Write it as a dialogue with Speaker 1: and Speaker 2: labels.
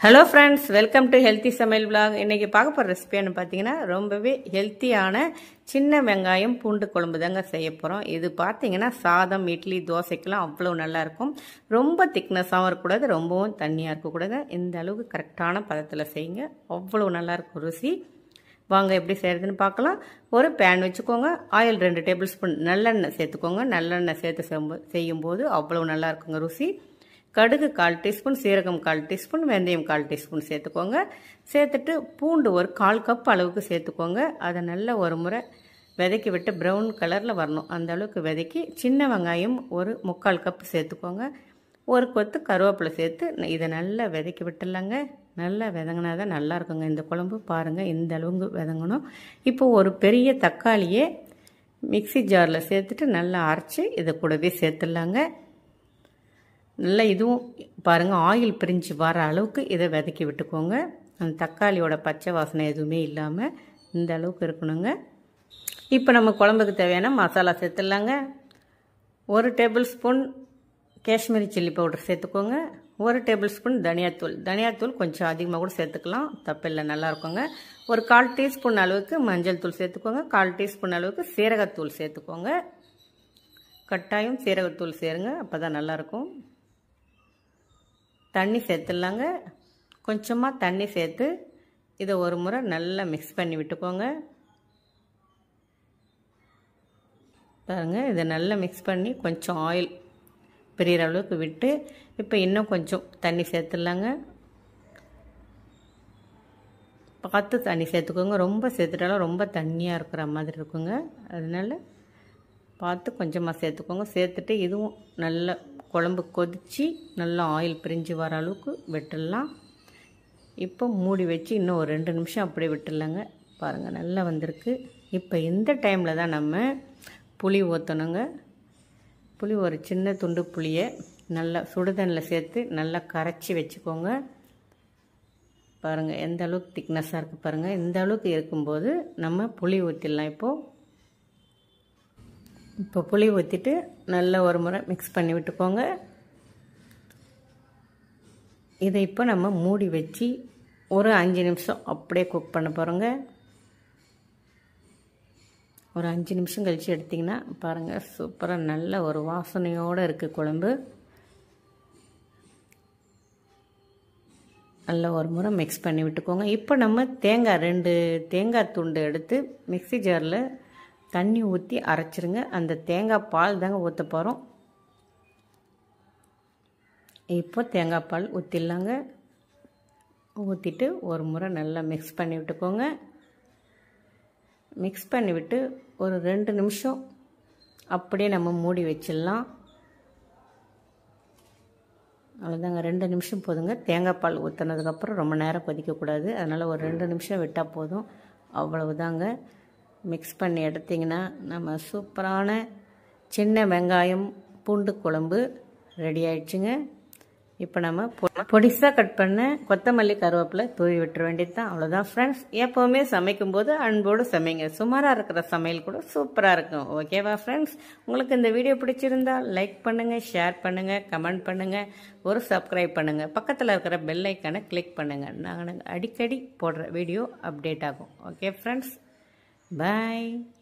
Speaker 1: Hello friends, welcome to healthy சமையல் vlog. இன்றைக்கி பார்க்க போகிற ரெசிபின்னு பார்த்தீங்கன்னா ரொம்பவே ஹெல்த்தியான சின்ன வெங்காயம் பூண்டு குழம்பு தாங்க செய்ய போகிறோம். இது பார்த்தீங்கன்னா சாதம், இட்லி, தோசைக்கெல்லாம் அவ்வளோ நல்லாயிருக்கும். ரொம்ப திக்னஸாகவும் இருக்கக்கூடாது, ரொம்பவும் தண்ணியாக இருக்கக்கூடாது. இந்த அளவுக்கு கரெக்டான பதத்தில் செய்யுங்க, அவ்வளோ நல்லாயிருக்கும் ருசி. வாங்க எப்படி செய்கிறதுன்னு பார்க்கலாம். ஒரு பேன் வச்சுக்கோங்க. ஆயில் 2 டேபிள் ஸ்பூன் நல்லெண்ணெய் சேர்த்துக்கோங்க. நல்லெண்ணெய் சேர்த்து செய்யும்போது அவ்வளோ நல்லா இருக்குங்க ருசி. கடுகு 1/4 டீஸ்பூன், சீரகம் 1/4 டீஸ்பூன், வெந்தயம் 1/4 டீஸ்பூன் சேர்த்துக்கோங்க. சேர்த்துட்டு பூண்டு ஒரு 1/4 கப் அளவுக்கு சேர்த்துக்கோங்க. அதை நல்லா ஒரு முறை விதைக்கி விட்டு ப்ரௌன் கலரில் வரணும், அந்த அளவுக்கு விதைக்கி. சின்ன வெங்காயம் ஒரு 3/4 கப் சேர்த்துக்கோங்க. ஒரு கொத்து கருவேப்பிலை சேர்த்து இதை நல்லா விதைக்கி விட்டுலாங்க. நல்லா விதங்கினா தான் நல்லா இருக்குங்க இந்த குழம்பு. பாருங்கள், இந்த அளவுக்கு விதங்கணும். இப்போ ஒரு பெரிய தக்காளியை மிக்சி ஜாரில் சேர்த்துட்டு நல்லா அரைச்சி இதை கூடவே சேர்த்துடலாங்க. நல்லா இதுவும் பாருங்கள், ஆயில் பிரிஞ்சு வர அளவுக்கு இதை விதக்கி விட்டுக்கோங்க. அந்த தக்காளியோட பச்சை வாசனை எதுவுமே இல்லாமல் இந்த அளவுக்கு இருக்கணுங்க. இப்போ நம்ம குழம்புக்கு தேவையான மசாலா சேர்த்துடலாங்க. 1 tablespoon Kashmiri chilli powder சேர்த்துக்கோங்க. 1 டேபிள் ஸ்பூன் தனியாத்தூள் கொஞ்சம் அதிகமாக கூட சேர்த்துக்கலாம், தப்பில்லை, நல்லா இருக்குங்க. ஒரு 1/4 டீஸ்பூன் அளவுக்கு மஞ்சள் தூள் சேர்த்துக்கோங்க. 1/4 டீஸ்பூன் அளவுக்கு சீரகத்தூள் சேர்த்துக்கோங்க. கட்டாயம் சீரகத்தூள் சேருங்க, அப்போ தான் நல்லாயிருக்கும். தண்ணி சேர்த்துடலாங்க. கொஞ்சமாக தண்ணி சேர்த்து இதை ஒரு முறை நல்லா மிக்ஸ் பண்ணி விட்டுக்கோங்க. பாருங்கள், இதை நல்லா மிக்ஸ் பண்ணி கொஞ்சம் ஆயில் பிரிகிற அளவுக்கு விட்டு இப்போ இன்னும் கொஞ்சம் தண்ணி சேர்த்துடலாங்க. பார்த்து தண்ணி சேர்த்துக்கோங்க. ரொம்ப சேர்த்துட்டாலும் ரொம்ப தண்ணியாக இருக்கிற மாதிரி இருக்குங்க, அதனால பார்த்து கொஞ்சமாக சேர்த்துக்கோங்க. சேர்த்துட்டு இதுவும் நல்ல குழம்பு கொதித்து நல்லா ஆயில் பிரிஞ்சு வர அளவுக்கு விட்டுடலாம். இப்போ மூடி வச்சு இன்னும் ஒரு 2 நிமிஷம் அப்படியே விட்டுடலாங்க. பாருங்கள், நல்லா வந்திருக்கு. இப்போ இந்த டைமில் தான் நம்ம புளி ஊற்றணுங்க. புளி ஒரு சின்ன துண்டு புளியை நல்லா சுடுதண்ணில் சேர்த்து நல்லா கரைச்சி வச்சுக்கோங்க. பாருங்கள் எந்த அளவுக்கு திக்னஸாக இருக்குது பாருங்கள். இந்த அளவுக்கு இருக்கும்போது நம்ம புளி ஊற்றிடலாம். இப்போ புளி ஊற்றிட்டு நல்லா ஒரு முறை மிக்ஸ் பண்ணி விட்டுக்கோங்க. இதை இப்போ நம்ம மூடி வச்சு ஒரு 5 நிமிஷம் அப்படியே குக் பண்ண போகிறோங்க. ஒரு 5 நிமிஷம் கழித்து எடுத்திங்கன்னா பாருங்கள், சூப்பராக நல்ல ஒரு வாசனையோடு இருக்குது குழம்பு. நல்லா ஒரு முறை மிக்ஸ் பண்ணி விட்டுக்கோங்க. இப்போ நம்ம 2 தேங்காய் துண்டு எடுத்து மிக்ஸி ஜாரில் தண்ணி ஊற்றி அரைச்சிருங்க. அந்த தேங்காய் பால் தாங்க ஊற்ற போகிறோம். இப்போ தேங்காய் பால் ஊற்றிடலாங்க. ஊற்றிட்டு ஒரு முறை நல்லா மிக்ஸ் பண்ணி விட்டுக்கோங்க. மிக்ஸ் பண்ணிவிட்டு ஒரு 2 நிமிஷம் அப்படியே நம்ம மூடி வச்சிடலாம். அவ்வளோதாங்க, 2 நிமிஷம் போதுங்க. தேங்காய் பால் ஊற்றினதுக்கப்புறம் ரொம்ப நேரம் கொதிக்கக்கூடாது, அதனால் ஒரு 2 நிமிஷம் விட்டால் போதும். அவ்வளவுதாங்க. மிக்ஸ் பண்ணி எடுத்திங்கன்னா நம்ம சூப்பரான சின்ன வெங்காயம் பூண்டு குழம்பு ரெடி ஆயிடுச்சுங்க. இப்போ நம்ம பொடிசாக கட் பண்ண கொத்தமல்லி கருவேப்பிலை தூவி விட்டுற வேண்டியது தான். அவ்வளோதான் ஃப்ரெண்ட்ஸ். எப்போவுமே சமைக்கும்போது அன்போடு சமைங்க, சுமாராக இருக்கிற சமையல் கூட சூப்பராக இருக்கும். ஓகேவா ஃப்ரெண்ட்ஸ்? உங்களுக்கு இந்த வீடியோ பிடிச்சிருந்தால் லைக் பண்ணுங்கள், ஷேர் பண்ணுங்கள், கமெண்ட் பண்ணுங்கள், ஒரு சப்ஸ்கிரைப் பண்ணுங்கள். பக்கத்தில் இருக்கிற பெல் ஐக்கானை கிளிக் பண்ணுங்கள். நாங்கள் அடிக்கடி போடுற வீடியோ அப்டேட் ஆகும். Okay friends, bye.